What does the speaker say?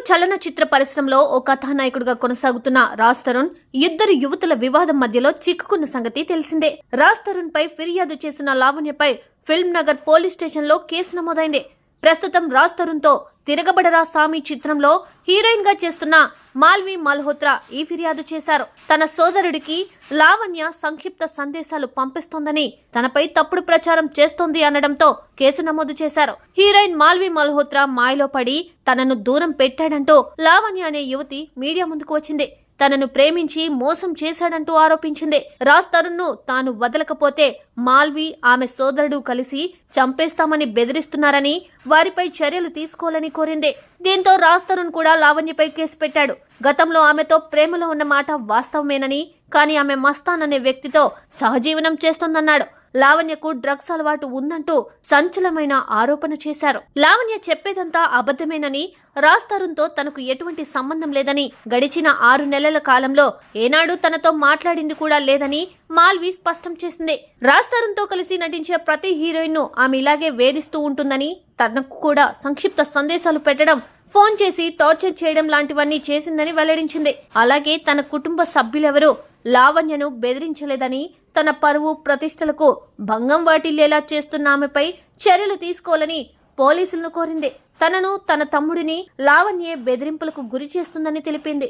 చలనచిత్ర పరిశ్రమలో ఓ కథానాయకుడిగా కొనసాగుతున్న రాజ్ తరుణ్ ఇద్దరు యువతుల వివాదం మధ్యలో చిక్కుకున్న సంగతి తెలిసిందే. రాజ్ తరుణ్ పై ఫిర్యాదు చేసిన లావణ్యపై ఫిల్మ్ నగర్ పోలీస్ స్టేషన్ లో కేసు నమోదైంది. ప్రస్తుతం రాజ్ తరుణ్ తో తిరగబడరా సామి చిత్రంలో హీరోయిన్ గా చేస్తున్న మాల్వి మల్హోత్రా ఈ ఫిర్యాదు చేశారు. తన సోదరుడికి లావణ్య సంక్షిప్త సందేశాలు పంపిస్తోందని, తనపై తప్పుడు ప్రచారం చేస్తోంది అనడంతో కేసు నమోదు చేశారు. హీరోయిన్ మాల్వి మల్హోత్రా మాయలో పడి తనను దూరం పెట్టాడంటూ లావణ్య అనే యువతి మీడియా ముందుకు వచ్చింది. తనను ప్రేమించి మోసం చేశాడంటూ ఆరోపించింది. రాజ్ తరుణ్ ను తాను వదలకపోతే మాల్వి ఆమె సోదరుడు కలిసి చంపేస్తామని బెదిరిస్తున్నారని, వారిపై చర్యలు తీసుకోవాలని కోరింది. దీంతో రాజ్ తరుణ్ కూడా లావణ్యపై కేసు పెట్టాడు. గతంలో ఆమెతో ప్రేమలో ఉన్న మాట వాస్తవమేనని, కానీ ఆమె మస్తాన్ అనే వ్యక్తితో సహజీవనం చేస్తోందన్నాడు. లావణ్యకు డ్రగ్స్ అలవాటు ఉందంటూ సంచలనమైన ఆరోపణ చేశారు. లావణ్య చెప్పేదంతా అబద్ధమేనని, రాజ్ తరుణ్ తో తనకు ఎటువంటి సంబంధం లేదని, గడిచిన 6 నెలల కాలంలో ఏనాడు తనతో మాట్లాడింది కూడా లేదని మాల్వి స్పష్టం చేసింది. రాజ్ తరుణ్ తో కలిసి నటించే ప్రతి హీరోయిన్ ను ఆమె ఇలాగే వేధిస్తూ ఉంటుందని, తనకు కూడా సంక్షిప్త సందేశాలు పెట్టడం, ఫోన్ చేసి టార్చర్ చేయడం లాంటివన్నీ చేసిందని వెల్లడించింది. అలాగే తన కుటుంబ సభ్యులెవరూ లావణ్యను బెదిరించలేదని, తన పరువు ప్రతిష్టలకు భంగం వాటిల్లేలా చేస్తున్న ఆమెపై చర్యలు తీసుకోవాలని పోలీసులను కోరింది. తనను, తన తమ్ముడిని లావణ్యే బెదిరింపులకు గురి చేస్తుందని తెలిపింది.